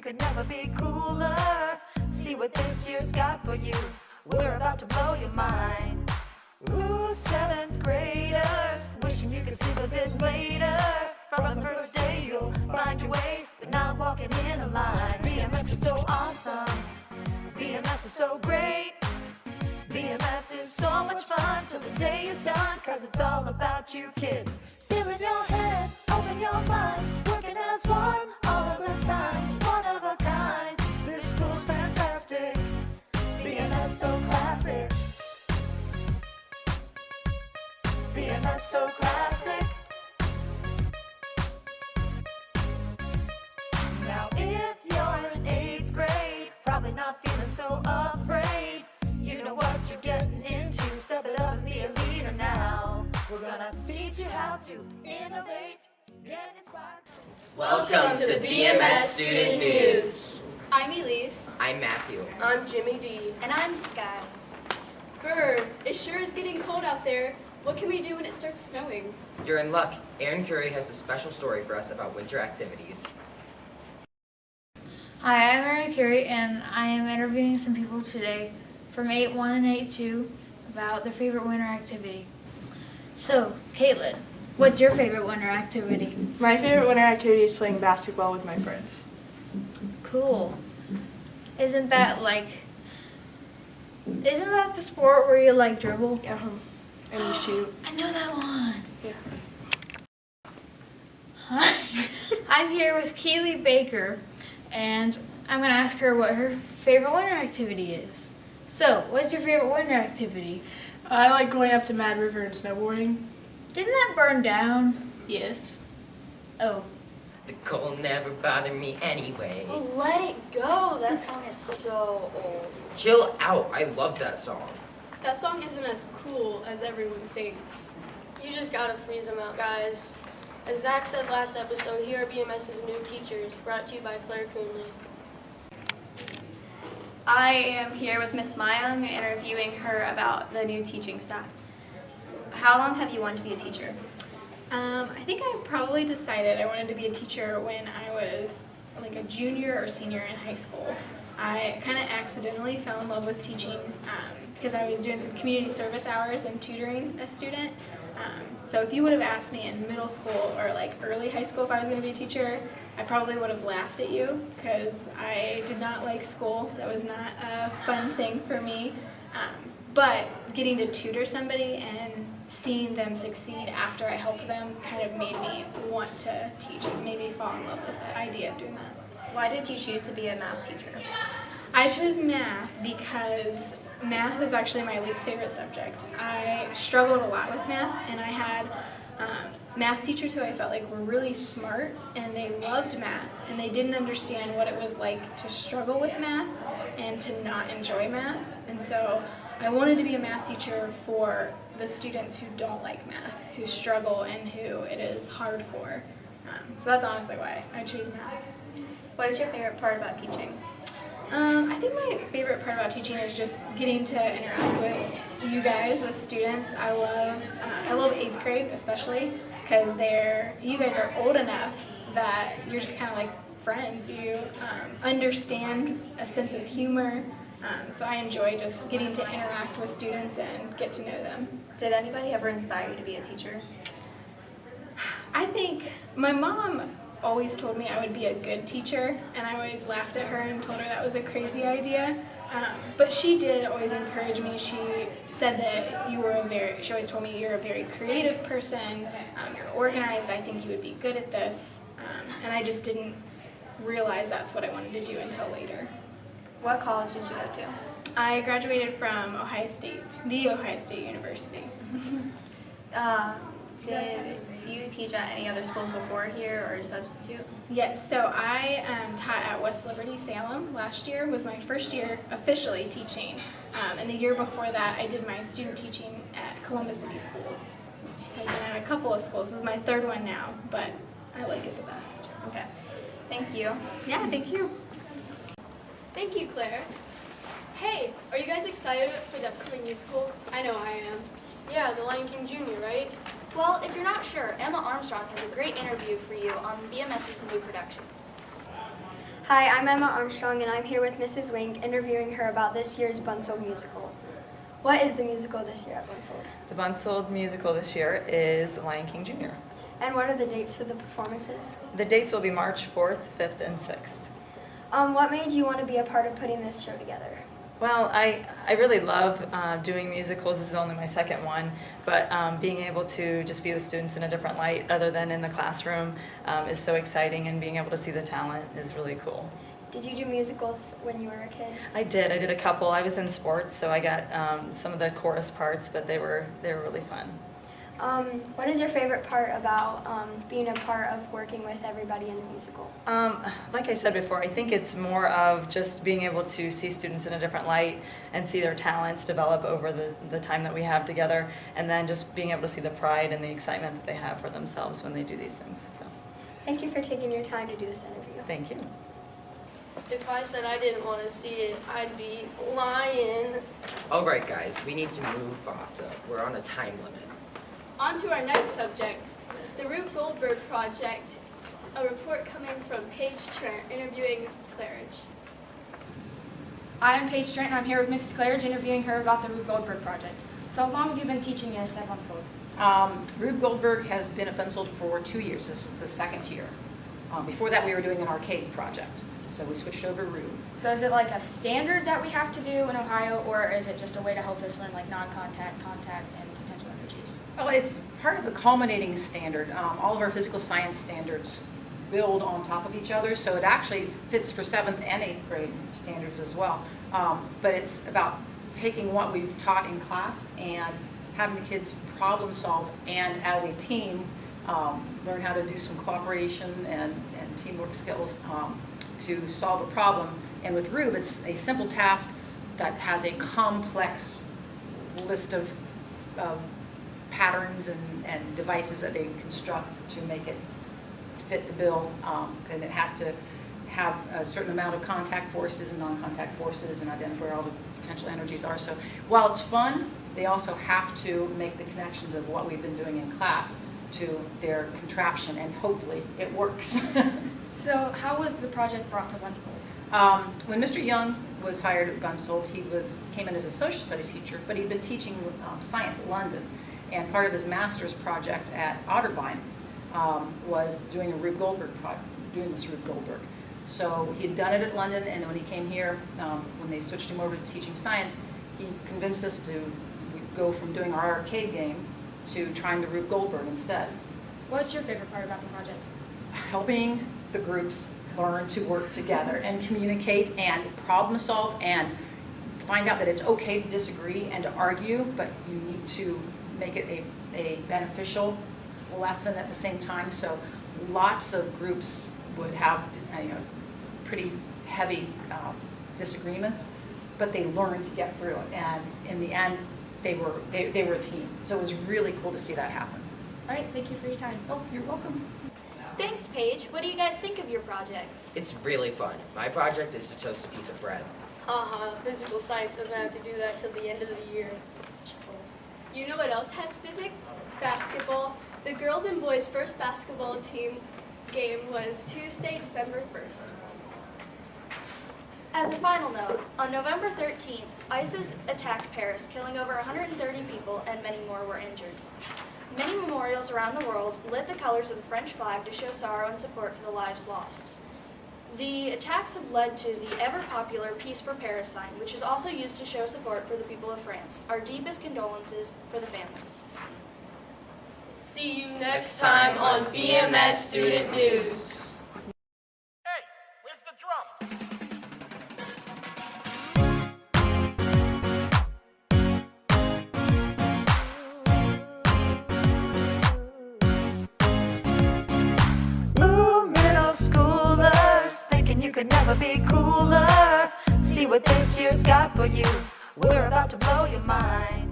could never be cooler. See what this year's got for you. We're about to blow your mind. Ooh, 7th graders, wishing you could sleep a bit later. From the first day you'll find your way, but not walking in a line. BMS is so awesome. BMS is so great. BMS is so much fun till the day is done, cause it's all about you kids. Filling your head, open your mind, working as one all of the time. One of a kind, this school's fantastic. BMS so classic. BMS so classic. Now if you're in 8th grade, probably not feeling so afraid. You know what you're getting into, step it up and be a leader now. We're gonna teach you how to innovate, get inspired. Welcome to BMS Student News. I'm Elise. I'm Matthew. I'm Jimmy D. And I'm Sky. Bird, it sure is getting cold out there. What can we do when it starts snowing? You're in luck. Aaron Curry has a special story for us about winter activities. Hi, I'm Aaron Curry, and I am interviewing some people today from 8-1 and 8-2 about their favorite winter activity. So, Caitlin, what's your favorite winter activity? My favorite winter activity is playing basketball with my friends. Cool. Isn't that the sport where you like dribble? Yeah. And you shoot. I know that one. Yeah. Hi, I'm here with Keely Baker, and I'm going to ask her what her favorite winter activity is. So, what's your favorite winter activity? I like going up to Mad River and snowboarding. Didn't that burn down? Yes. Oh. The cold never bothered me anyway. Oh, let it go. That song is so old. Chill out. I love that song. That song isn't as cool as everyone thinks. You just gotta freeze them out, guys. As Zach said last episode, here are BMS's new teachers, brought to you by Claire Coonley. I am here with Miss Mayung, interviewing her about the new teaching staff. How long have you wanted to be a teacher? I think I probably decided I wanted to be a teacher when I was like a junior or senior in high school. I kind of accidentally fell in love with teaching because I was doing some community service hours and tutoring a student. So if you would have asked me in middle school or like early high school if I was going to be a teacher, I probably would have laughed at you because I did not like school. That was not a fun thing for me. But getting to tutor somebody and seeing them succeed after I helped them kind of made me want to teach. It made me fall in love with the idea of doing that. Why did you choose to be a math teacher? I chose math because math is actually my least favorite subject. I struggled a lot with math, and I had math teachers who I felt like were really smart, and they loved math, and they didn't understand what it was like to struggle with math and to not enjoy math. And so I wanted to be a math teacher for the students who don't like math, who struggle, and who it is hard for. So that's honestly why I chose math. What is your favorite part about teaching? I think my favorite part about teaching is just getting to interact with you guys, with students. I love 8th grade especially because you guys are old enough that you're just kind of like friends. You understand a sense of humor. So I enjoy just getting to interact with students and get to know them. Did anybody ever inspire you to be a teacher? I think my mom always told me I would be a good teacher, and I always laughed at her and told her that was a crazy idea. But she did always encourage me. She said that she always told me you're a very creative person, you're organized, I think you would be good at this. And I just didn't realize that's what I wanted to do until later. What college did you go to? I graduated from Ohio State, the Ohio State University. Did you teach at any other schools before here or substitute? Yes, so I taught at West Liberty Salem. Last year was my first year officially teaching, and the year before that I did my student teaching at Columbus City Schools. So I've been at a couple of schools. This is my third one now, but I like it the best. Okay, thank you. Yeah, thank you. Thank you, Claire. Hey, are you guys excited for the upcoming musical? I know I am. Yeah, The Lion King Jr., right? Well, if you're not sure, Emma Armstrong has a great interview for you on BMS's new production. Hi, I'm Emma Armstrong, and I'm here with Mrs. Wink, interviewing her about this year's Bunsold musical. What is the musical this year at Bunsold? The Bunsold musical this year is Lion King Jr. And what are the dates for the performances? The dates will be March 4th, 5th, and 6th. What made you want to be a part of putting this show together? Well, I really love doing musicals. This is only my second one, but being able to just be with students in a different light other than in the classroom is so exciting, and being able to see the talent is really cool. Did you do musicals when you were a kid? I did a couple. I was in sports, so I got some of the chorus parts, but they were really fun. What is your favorite part about being a part of working with everybody in the musical? Like I said before, I think it's more of just being able to see students in a different light and see their talents develop over the time that we have together, and then just being able to see the pride and the excitement that they have for themselves when they do these things. So, Thank you for taking your time to do this interview. thank you. If I said I didn't want to see it, I'd be lying. All right, guys, we need to move faster. We're on a time limit. On to our next subject, the Rube Goldberg Project. A report coming from Paige Trent, interviewing Mrs. Claridge. Hi, I'm Paige Trent, and I'm here with Mrs. Claridge, interviewing her about the Rube Goldberg Project. So how long have you been teaching this at Bunsold? Rube Goldberg has been at Bunsold for 2 years. This is the second year. Before that, we were doing an arcade project, so we switched over to Rube. So is it like a standard that we have to do in Ohio, or is it just a way to help us learn like non-contact, contact, and potential energies? Well, it's part of a culminating standard. All of our physical science standards build on top of each other, so it actually fits for 7th and 8th grade standards as well. But it's about taking what we've taught in class and having the kids problem solve, and as a team, learn how to do some cooperation and teamwork skills to solve a problem. And with Rube, it's a simple task that has a complex list of patterns and devices that they construct to make it fit the bill, and it has to have a certain amount of contact forces and non-contact forces and identify where all the potential energies are. So while it's fun, they also have to make the connections of what we've been doing in class to their contraption, and hopefully it works. So how was the project brought to Bunsold? When Mr. Young was hired at Bunsold, he came in as a social studies teacher, but he'd been teaching science at London, and part of his master's project at Otterbein was doing a Rube Goldberg doing this Rube Goldberg. So he had done it at London, and when he came here, when they switched him over to teaching science, he convinced us to go from doing our arcade game to trying the Rube Goldberg instead. What's your favorite part about the project? Helping the groups learn to work together and communicate and problem solve and find out that it's okay to disagree and to argue, but you need to make it a beneficial lesson at the same time. So lots of groups would have pretty heavy disagreements, but they learned to get through it, and in the end they were a team. So it was really cool to see that happen. All right, thank you for your time. Oh, you're welcome. Thanks, Paige. What do you guys think of your projects? It's really fun. My project is to toast a piece of bread. Physical science doesn't have to do that till the end of the year. You know what else has physics? Basketball. The girls and boys' first basketball team game was Tuesday, December 1st. As a final note, on November 13th, ISIS attacked Paris, killing over 130 people and many more were injured. Many memorials around the world lit the colors of the French flag to show sorrow and support for the lives lost. The attacks have led to the ever-popular Peace for Paris sign, which is also used to show support for the people of France. Our deepest condolences for the families. See you next time on BMS Student News. Hey, where's the drums? Ooh, middle schoolers, thinking you could never be cooler. See what this year's got for you. We're about to blow your mind.